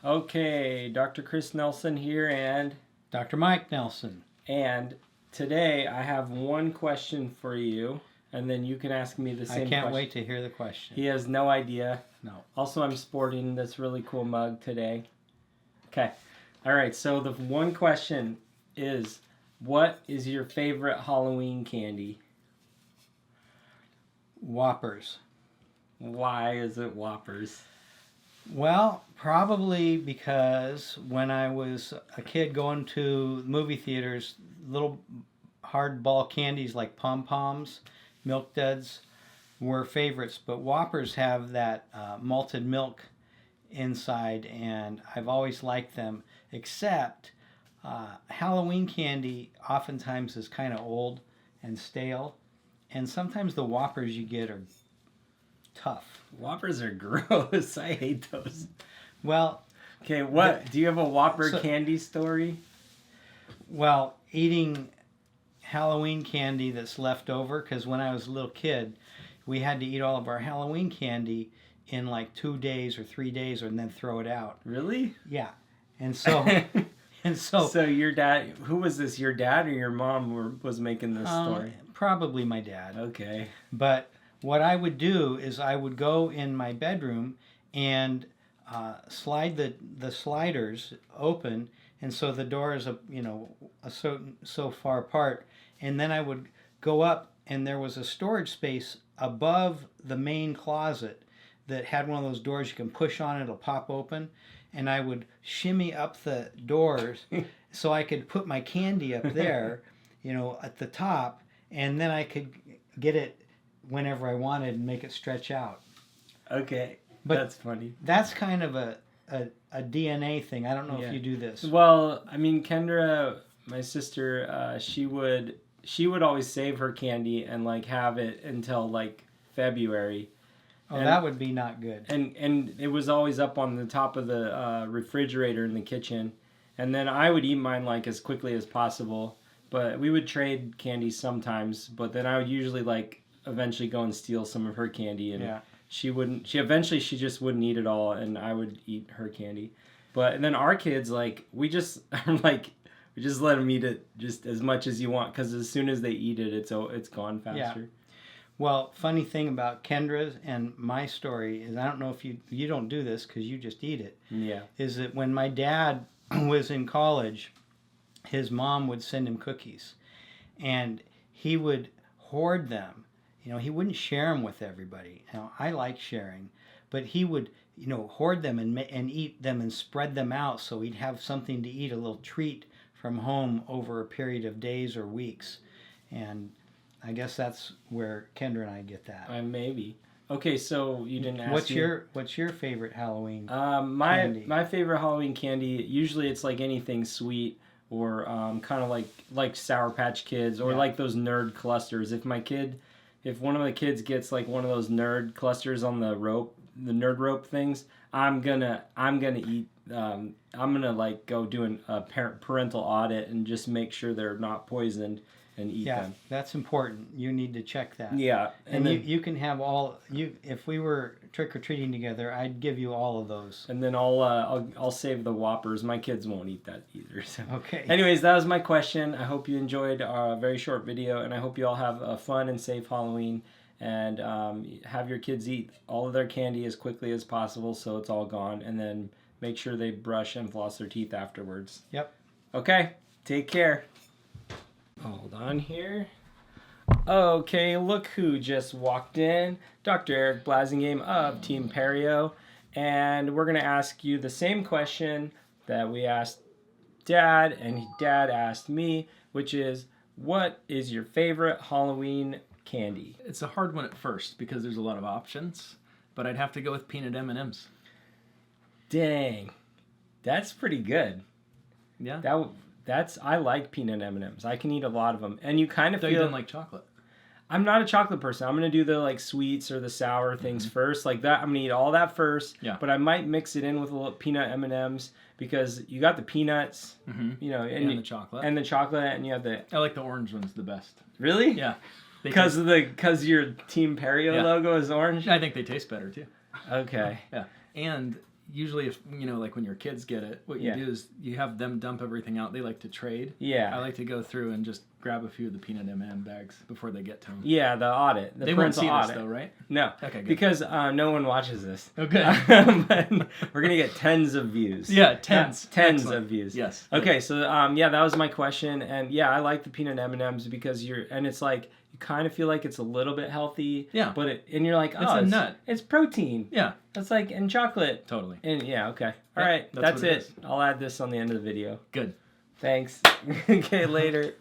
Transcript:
Okay, Dr. Chris Nelson here, and Dr. Mike Nelson. today I have one question for you, and then you can ask me the same question. I can't wait to hear the question. He has no idea. No. Also, I'm sporting this really cool mug today. Okay. All right, so the one question is, what is your favorite Halloween candy? Whoppers. Why is it Whoppers? Well, probably because when I was a kid going to movie theaters, little hardball candies like pom-poms, Milk Duds were favorites. But Whoppers have that malted milk inside, and I've always liked them. Except Halloween candy oftentimes is kind of old and stale, and sometimes the Whoppers you get are tough. Whoppers are gross. I hate those. Well, okay, do you have a Whopper candy story? Well, eating Halloween candy that's left over, because when I was a little kid, we had to eat all of our Halloween candy in like 2 days or 3 days and then throw it out. Really? Yeah. And so So your dad, who was this? Your dad or your mom was making this story? Probably my dad. Okay. But what I would do is I would go in my bedroom and slide the sliders open, and so the door is so far apart, and then I would go up, and there was a storage space above the main closet that had one of those doors you can push on, it'll pop open, and I would shimmy up the doors so I could put my candy up there, at the top, and then I could get it whenever I wanted and make it stretch out. Okay, but that's funny. That's kind of a DNA thing. I don't know if you do this. Well, I mean, Kendra, my sister, she would always save her candy and like have it until like February. Oh, that would be not good. And it was always up on the top of the refrigerator in the kitchen, and then I would eat mine like as quickly as possible. But we would trade candy sometimes. But then I would usually eventually go and steal some of her candy, and she just wouldn't eat it all, and I would eat her candy. And then our kids, we just let them eat it just as much as you want, because as soon as they eat it, it's gone faster. Yeah. Well, funny thing about Kendra's and my story is, I don't know if you don't do this because you just eat it. Yeah. Is that when my dad was in college, his mom would send him cookies, and he would hoard them. He wouldn't share them with everybody. Now, I like sharing, but he would, hoard them and eat them and spread them out so he'd have something to eat, a little treat from home over a period of days or weeks. And I guess that's where Kendra and I get that. Maybe. Okay, so you didn't ask What's your favorite Halloween candy? My favorite Halloween candy, usually it's like anything sweet, or kind of like Sour Patch Kids, or like those nerd clusters. If one of the kids gets like one of those nerd clusters on the nerd rope things, I'm gonna eat. I'm gonna go do a parental audit and just make sure they're not poisoned and eat them. Yeah, that's important. You need to check that. Yeah, and then, you can have all you. If we were trick or treating together, I'd give you all of those. And then I'll save the Whoppers. My kids won't eat that either. So. Okay. Anyways, that was my question. I hope you enjoyed our very short video, and I hope you all have a fun and safe Halloween, and have your kids eat all of their candy as quickly as possible so it's all gone, and then make sure they brush and floss their teeth afterwards. Yep. Okay. Take care. Hold on here. Okay, look who just walked in. Dr. Eric Blasingame of Team Perio. And we're going to ask you the same question that we asked Dad, and Dad asked me, which is, what is your favorite Halloween candy? It's a hard one at first because there's a lot of options, but I'd have to go with peanut M&Ms. Dang. That's pretty good. Yeah. I like peanut M&Ms. I can eat a lot of them. And you kind of feel... You don't like chocolate. I'm not a chocolate person. I'm going to do the sweets or the sour things first. Like that, I'm going to eat all that first. Yeah. But I might mix it in with a little peanut M&Ms because you got the peanuts, and the chocolate. And the chocolate, and you have the... I like the orange ones the best. Really? Yeah. Because your Team Perio logo is orange? I think they taste better too. Okay. Yeah. And usually if like when your kids get it, what you do is you have them dump everything out. They like to trade. Yeah. I like to go through and just grab a few of the peanut M&M bags before they get to them. Yeah, the audit. The They won't parental see audit. this though, right? No. Okay, good. Because no one watches this. Okay. But we're gonna get tens of views. Yeah, tens. Tens Excellent. of views. Yes. Okay, so that was my question, and yeah, I like the peanut M&Ms because it's like you kind of feel like it's a little bit healthy. Yeah. But you're like, It's a nut. It's protein. Yeah. That's like in chocolate. Totally. And yeah, okay. All Yep, right, that's that's what it it. is. I'll add this on the end of the video. Good. Thanks. Okay, later.